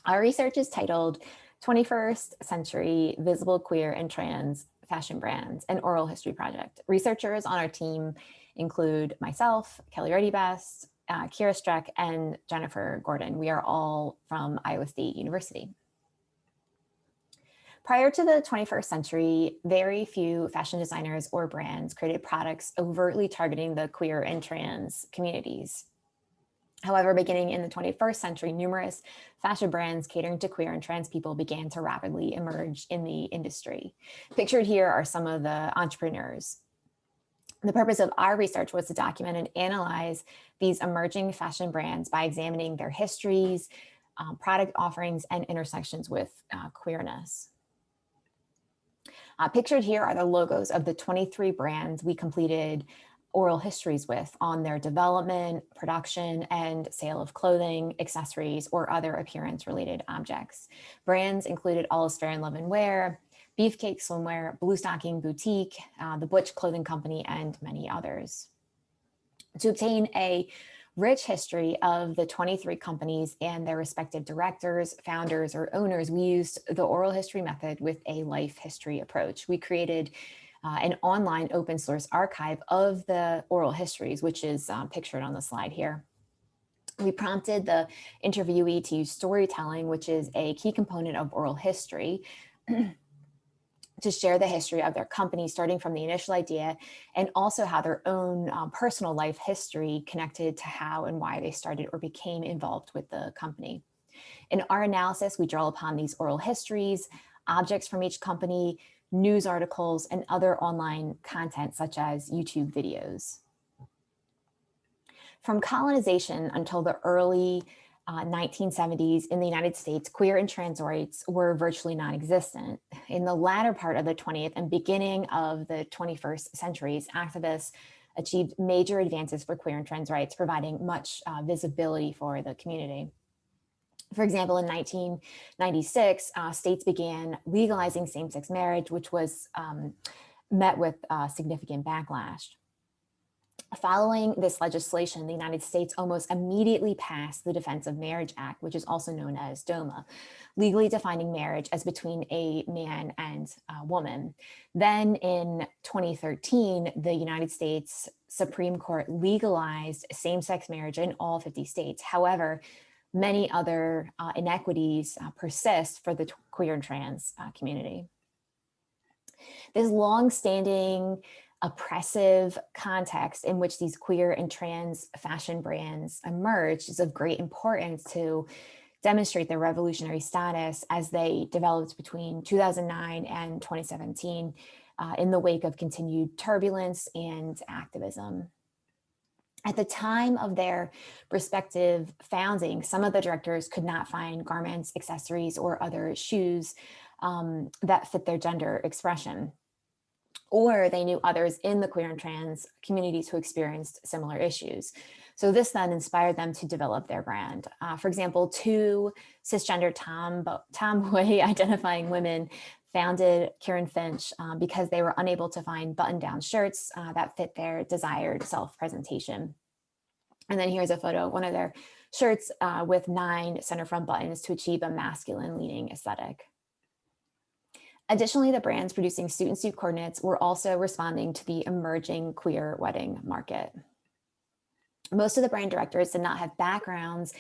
Our research is titled 21st Century Visible Queer and Trans Fashion Brands, an Oral History Project. Researchers on our team include myself, Kelly Reddy Best, Kira Streck, and Jennifer Gordon. We are all from Iowa State University. Prior to the 21st century, very few fashion designers or brands created products overtly targeting the queer and trans communities. However, beginning in the 21st century, numerous fashion brands catering to queer and trans people began to rapidly emerge in the industry. Pictured here are some of the entrepreneurs. The purpose of our research was to document and analyze these emerging fashion brands by examining their histories, product offerings, and intersections with queerness. Pictured here are the logos of the 23 brands we completed oral histories with on their development, production, and sale of clothing, accessories, or other appearance-related objects. Brands included All Is Fair in Love and Wear, Beefcake Swimwear, Blue Stocking Boutique, the Butch Clothing Company, and many others. To obtain a rich history of the 23 companies and their respective directors, founders, or owners, we used the oral history method with a life history approach. We created an online open source archive of the oral histories, which is pictured on the slide here. We prompted the interviewee to use storytelling, which is a key component of oral history, to share the history of their company, starting from the initial idea, and also how their own personal life history connected to how and why they started or became involved with the company. In our analysis, we draw upon these oral histories, objects from each company, news articles, and other online content such as YouTube videos. From colonization until the early 1970s in the United States, queer and trans rights were virtually non-existent. In the latter part of the 20th and beginning of the 21st centuries, activists achieved major advances for queer and trans rights, providing much visibility for the community. For example, in 1996, states began legalizing same-sex marriage, which was met with significant backlash. Following this legislation, the United States almost immediately passed the Defense of Marriage Act, which is also known as DOMA, legally defining marriage as between a man and a woman. Then in 2013, the United States Supreme Court legalized same-sex marriage in all 50 states. However, many other inequities persist for the queer and trans community. This long-standing oppressive context in which these queer and trans fashion brands emerged is of great importance to demonstrate their revolutionary status as they developed between 2009 and 2017 in the wake of continued turbulence and activism. At the time of their respective founding, some of the directors could not find garments, accessories, or other shoes that fit their gender expression, or they knew others in the queer and trans communities who experienced similar issues. So this then inspired them to develop their brand. For example, two cisgender tomboy identifying women founded Kieran Finch because they were unable to find button-down shirts that fit their desired self-presentation. And then here's a photo of one of their shirts with 9 center front buttons to achieve a masculine leaning aesthetic. Additionally, the brands producing suit coordinates were also responding to the emerging queer wedding market. Most of the brand directors did not have backgrounds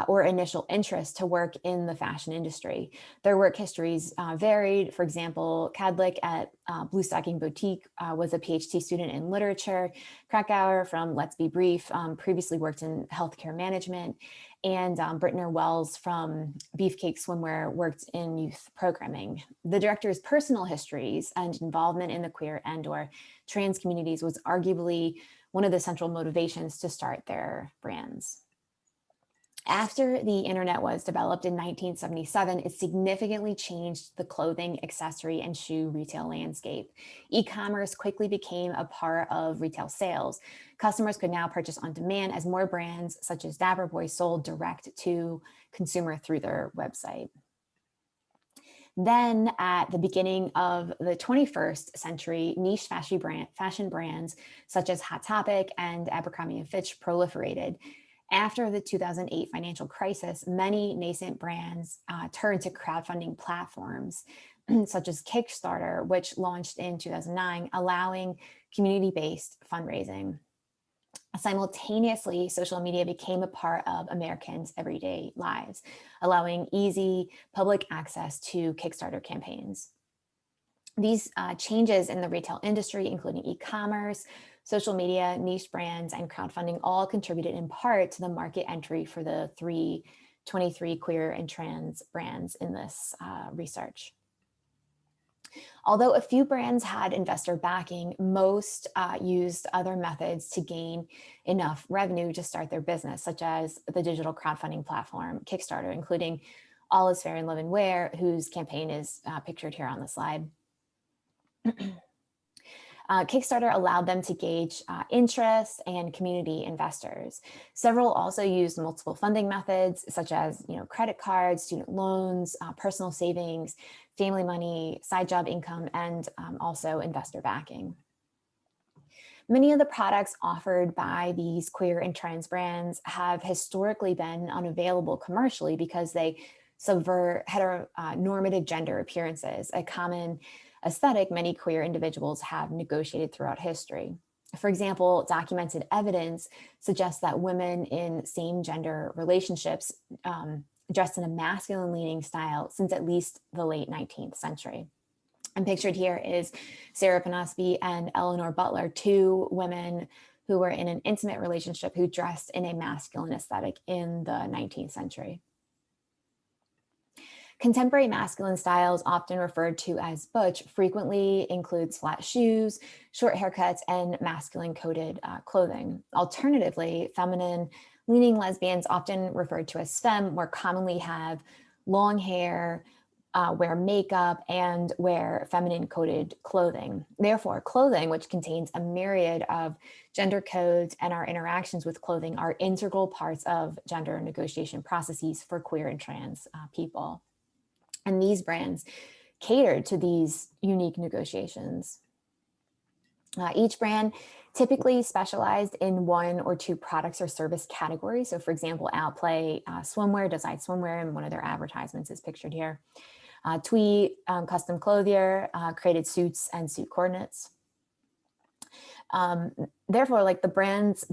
or initial interest to work in the fashion industry. Their work histories varied. For example, Kadlik at Blue Stocking Boutique was a PhD student in literature. Krakauer from Let's Be Brief previously worked in healthcare management. And Brittner Wells from Beefcake Swimwear worked in youth programming. The director's personal histories and involvement in the queer and/or trans communities was arguably one of the central motivations to start their brands. After the internet was developed in 1977, it significantly changed the clothing, accessory, and shoe retail landscape. E-commerce quickly became a part of retail sales. Customers could now purchase on demand as more brands such as Dapper Boy sold direct to consumer through their website. Then at the beginning of the 21st century, niche fashion brands such as Hot Topic and Abercrombie & Fitch proliferated. After the 2008 financial crisis, many nascent brands turned to crowdfunding platforms such as Kickstarter, which launched in 2009, allowing community-based fundraising. Simultaneously, social media became a part of Americans' everyday lives, allowing easy public access to Kickstarter campaigns. These changes in the retail industry, including e-commerce, social media, niche brands, and crowdfunding, all contributed in part to the market entry for the 23 queer and trans brands in this research. Although a few brands had investor backing, most used other methods to gain enough revenue to start their business, such as the digital crowdfunding platform Kickstarter, including All Is Fair in Love and Wear, whose campaign is pictured here on the slide. Kickstarter allowed them to gauge interest and community investors. Several also used multiple funding methods, such as credit cards, student loans, personal savings, family money, side job income, and also investor backing. Many of the products offered by these queer and trans brands have historically been unavailable commercially because they subvert heteronormative gender appearances, a common aesthetic many queer individuals have negotiated throughout history. For example, documented evidence suggests that women in same gender relationships dressed in a masculine leaning style since at least the late 19th century. And pictured here is Sarah Panosby and Eleanor Butler, two women who were in an intimate relationship who dressed in a masculine aesthetic in the 19th century. Contemporary masculine styles, often referred to as butch, frequently includes flat shoes, short haircuts, and masculine coded clothing. Alternatively, feminine leaning lesbians, often referred to as femme, more commonly have long hair, wear makeup, and wear feminine coded clothing. Therefore, clothing, which contains a myriad of gender codes, and our interactions with clothing are integral parts of gender negotiation processes for queer and trans people. And these brands catered to these unique negotiations. Each brand typically specialized in one or two products or service categories. So for example, Outplay Swimwear, Decide Swimwear, and one of their advertisements is pictured here. Twee Custom Clothier created suits and suit coordinates. Therefore, like the brands,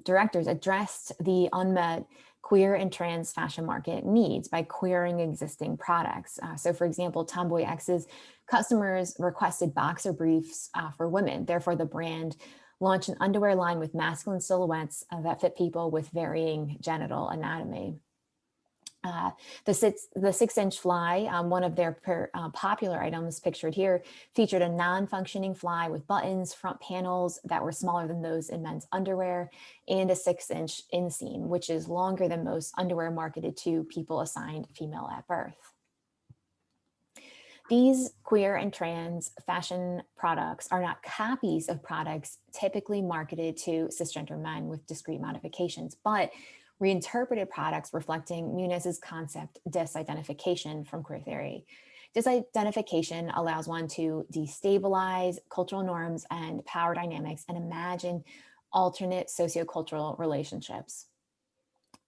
directors addressed the unmet queer and trans fashion market needs by queering existing products. So for example, Tomboy X's customers requested boxer briefs for women. Therefore, the brand launched an underwear line with masculine silhouettes that fit people with varying genital anatomy. The 6-inch fly, one of their popular items pictured here, featured a non-functioning fly with buttons, front panels that were smaller than those in men's underwear, and a 6-inch inseam, which is longer than most underwear marketed to people assigned female at birth. These queer and trans fashion products are not copies of products typically marketed to cisgender men with discrete modifications, but reinterpreted products reflecting Muniz's concept disidentification from queer theory. Disidentification allows one to destabilize cultural norms and power dynamics and imagine alternate sociocultural relationships.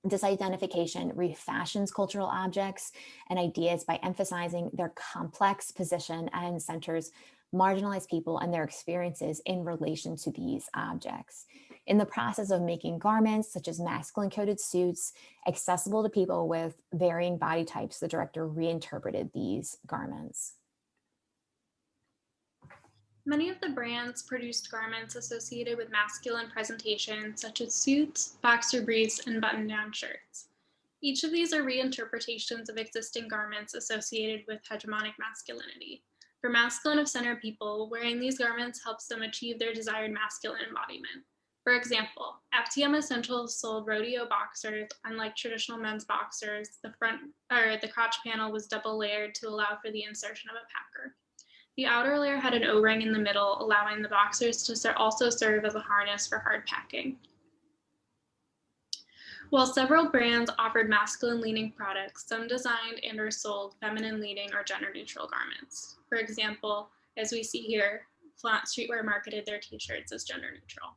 Disidentification refashions cultural objects and ideas by emphasizing their complex position and centers marginalized people and their experiences in relation to these objects. In the process of making garments, such as masculine coded suits, accessible to people with varying body types, the director reinterpreted these garments. Many of the brands produced garments associated with masculine presentation, such as suits, boxer briefs, and button-down shirts. Each of these are reinterpretations of existing garments associated with hegemonic masculinity. For masculine of center people, wearing these garments helps them achieve their desired masculine embodiment. For example, FTM Essentials sold rodeo boxers. Unlike traditional men's boxers, the crotch panel was double layered to allow for the insertion of a packer. The outer layer had an O-ring in the middle, allowing the boxers to also serve as a harness for hard packing. While several brands offered masculine-leaning products, some designed and or sold feminine-leaning or gender-neutral garments. For example, as we see here, Flaunt Streetwear marketed their t-shirts as gender-neutral.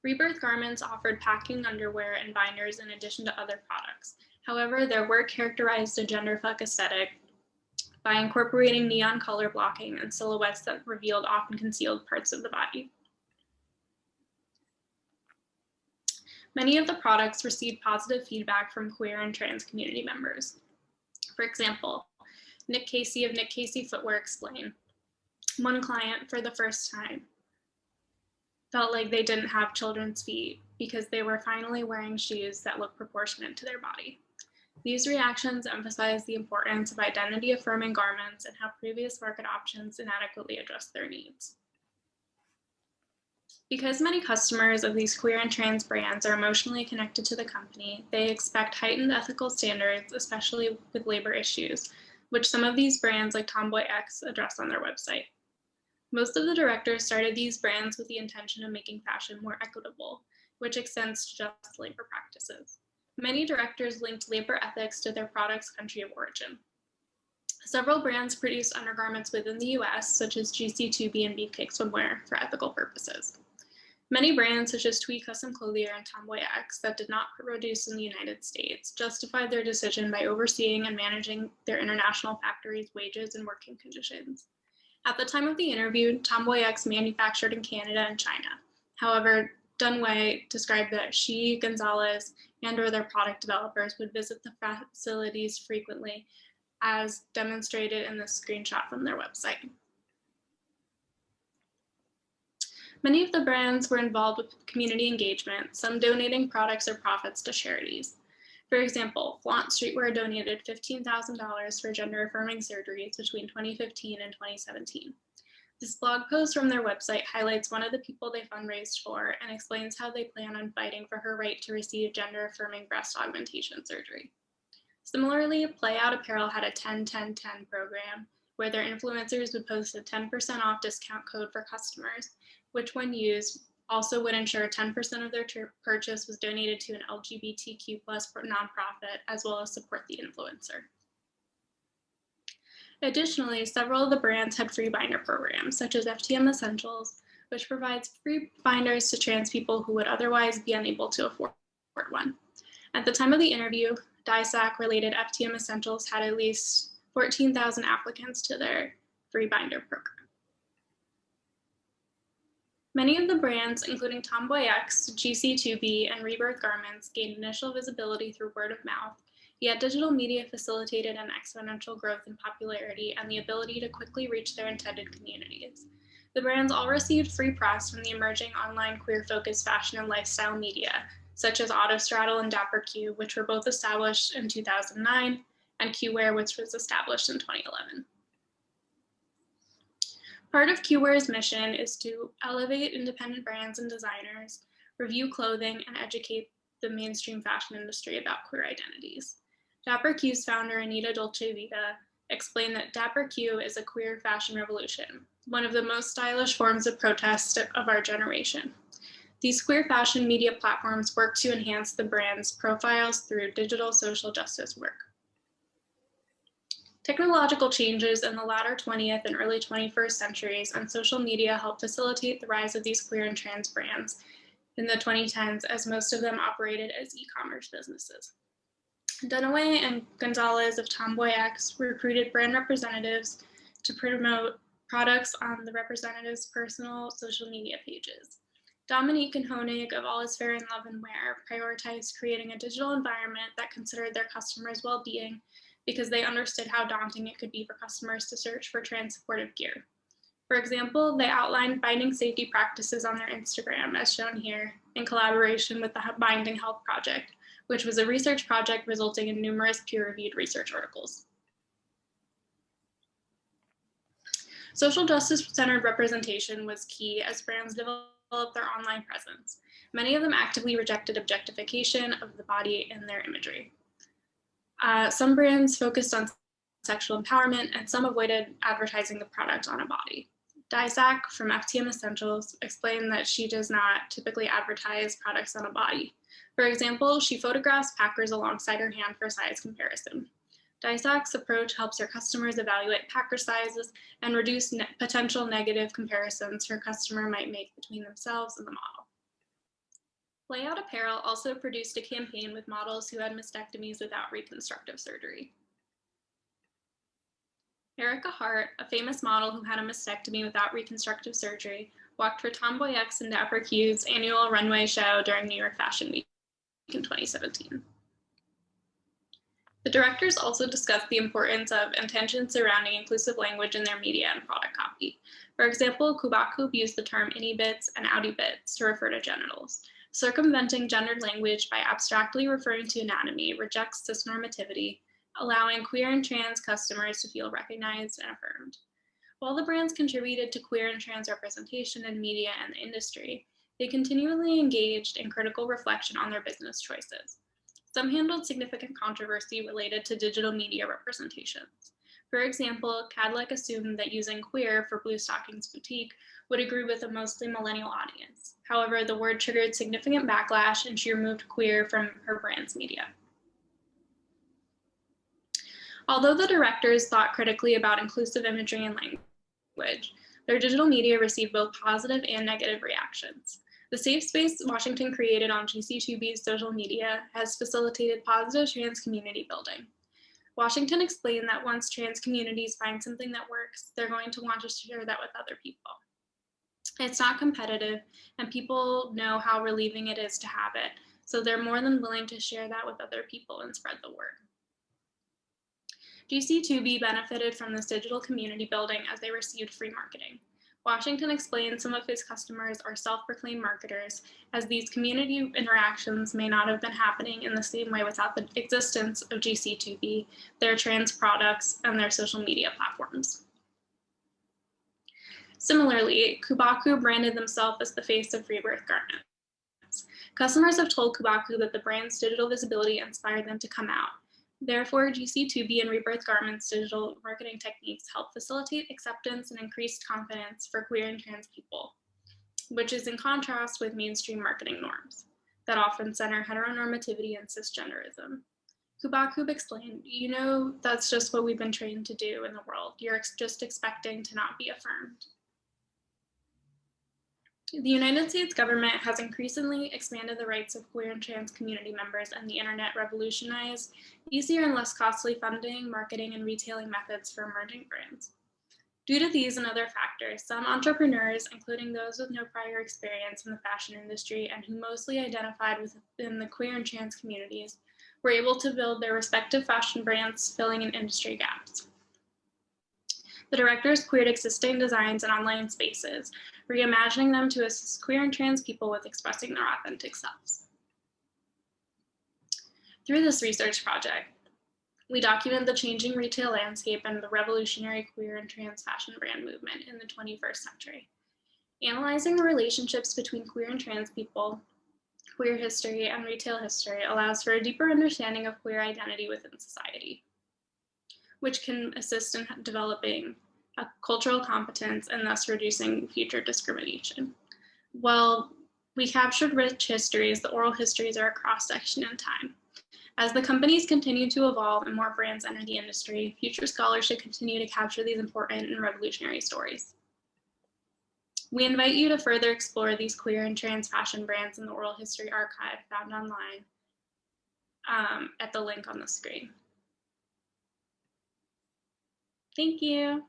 Rebirth Garments offered packing underwear and binders in addition to other products. However, their work characterized a genderfuck aesthetic by incorporating neon color blocking and silhouettes that revealed often concealed parts of the body. Many of the products received positive feedback from queer and trans community members. For example, Nick Casey of Nick Casey Footwear explained, one client for the first time felt like they didn't have children's feet because they were finally wearing shoes that looked proportionate to their body. These reactions emphasize the importance of identity-affirming garments and how previous market options inadequately address their needs. Because many customers of these queer and trans brands are emotionally connected to the company, they expect heightened ethical standards, especially with labor issues, which some of these brands like Tomboy X address on their website. Most of the directors started these brands with the intention of making fashion more equitable, which extends to just labor practices. Many directors linked labor ethics to their product's country of origin. Several brands produce undergarments within the US, such as GC2B and Beefcake Swimwear, for ethical purposes. Many brands, such as Twee Custom Clothier and Tomboy X, that did not produce in the United States, justified their decision by overseeing and managing their international factories' wages and working conditions. At the time of the interview, Tomboy X manufactured in Canada and China. However, Dunway described that she, Gonzalez, and/or their product developers would visit the facilities frequently, as demonstrated in this screenshot from their website. Many of the brands were involved with community engagement, some donating products or profits to charities. For example, Flaunt Streetwear donated $15,000 for gender-affirming surgeries between 2015 and 2017. This blog post from their website highlights one of the people they fundraised for and explains how they plan on fighting for her right to receive gender-affirming breast augmentation surgery. Similarly, Playout Apparel had a 10-10-10 program where their influencers would post a 10% off discount code for customers, which when used also would ensure 10% of their purchase was donated to an LGBTQ+ nonprofit, as well as support the influencer. Additionally, several of the brands had free binder programs, such as FTM Essentials, which provides free binders to trans people who would otherwise be unable to afford one. At the time of the interview, DISAC-related FTM Essentials had at least 14,000 applicants to their free binder program. Many of the brands, including Tomboy X, GC2B, and Rebirth Garments, gained initial visibility through word of mouth, yet digital media facilitated an exponential growth in popularity and the ability to quickly reach their intended communities. The brands all received free press from the emerging online queer-focused fashion and lifestyle media, such as Autostraddle and Dapper Q, which were both established in 2009, and QWear, which was established in 2011. Part of QWear's mission is to elevate independent brands and designers, review clothing, and educate the mainstream fashion industry about queer identities. Dapper Q's founder, Anita Dolce Vita, explained that Dapper Q is a queer fashion revolution, one of the most stylish forms of protest of our generation. These queer fashion media platforms work to enhance the brand's profiles through digital social justice work. Technological changes in the latter 20th and early 21st centuries and social media helped facilitate the rise of these queer and trans brands in the 2010s, as most of them operated as e-commerce businesses. Dunaway and Gonzalez of Tomboy X recruited brand representatives to promote products on the representatives' personal social media pages. Dominique and Honig of All Is Fair in Love and Wear prioritized creating a digital environment that considered their customers' well-being because they understood how daunting it could be for customers to search for trans-supportive gear. For example, they outlined binding safety practices on their Instagram, as shown here, in collaboration with the Binding Health Project, which was a research project resulting in numerous peer-reviewed research articles. Social justice-centered representation was key as brands developed their online presence. Many of them actively rejected objectification of the body in their imagery. Some brands focused on sexual empowerment, and some avoided advertising the product on a body. Dizac from FTM Essentials explained that she does not typically advertise products on a body. For example, she photographs packers alongside her hand for size comparison. Dizac's approach helps her customers evaluate packer sizes and reduce potential negative comparisons her customer might make between themselves and the model. Layout Apparel also produced a campaign with models who had mastectomies without reconstructive surgery. Erica Hart, a famous model who had a mastectomy without reconstructive surgery, walked for Tomboy X and Dapper Q's annual runway show during New York Fashion Week in 2017. The directors also discussed the importance of intentions surrounding inclusive language in their media and product copy. For example, Kubacube used the term innie bits and outie bits to refer to genitals. Circumventing gendered language by abstractly referring to anatomy rejects cisnormativity, allowing queer and trans customers to feel recognized and affirmed. While the brands contributed to queer and trans representation in media and the industry, they continually engaged in critical reflection on their business choices. Some handled significant controversy related to digital media representations. For example, Cadillac assumed that using queer for Blue Stockings Boutique would agree with a mostly millennial audience. However, the word triggered significant backlash and she removed queer from her brand's media. Although the directors thought critically about inclusive imagery and language, their digital media received both positive and negative reactions. The safe space Washington created on GC2B's social media has facilitated positive trans community building. Washington explained that once trans communities find something that works, they're going to want to share that with other people. It's not competitive, and people know how relieving it is to have it, so they're more than willing to share that with other people and spread the word. GC2B benefited from this digital community building as they received free marketing. Washington explained some of his customers are self-proclaimed marketers, as these community interactions may not have been happening in the same way without the existence of GC2B, their trans products, and their social media platforms. Similarly, Kubacube branded themselves as the face of Rebirth garments. Customers have told Kubacube that the brand's digital visibility inspired them to come out. Therefore, GC2B and Rebirth Garments' digital marketing techniques help facilitate acceptance and increased confidence for queer and trans people, which is in contrast with mainstream marketing norms that often center heteronormativity and cisgenderism. Kubacube explained, you know, that's just what we've been trained to do in the world. You're just expecting to not be affirmed. The United States government has increasingly expanded the rights of queer and trans community members, and the internet revolutionized easier and less costly funding, marketing, and retailing methods for emerging brands. Due to these and other factors, some entrepreneurs, including those with no prior experience in the fashion industry and who mostly identified within the queer and trans communities, were able to build their respective fashion brands, filling in industry gaps. The directors queered existing designs and online spaces, reimagining them to assist queer and trans people with expressing their authentic selves. Through this research project, we document the changing retail landscape and the revolutionary queer and trans fashion brand movement in the 21st century. Analyzing the relationships between queer and trans people, queer history, and retail history allows for a deeper understanding of queer identity within society, which can assist in developing a cultural competence and thus reducing future discrimination. While we captured rich histories, the oral histories are a cross-section in time. As the companies continue to evolve and more brands enter the industry, future scholars should continue to capture these important and revolutionary stories. We invite you to further explore these queer and trans fashion brands in the Oral History Archive found online at the link on the screen. Thank you.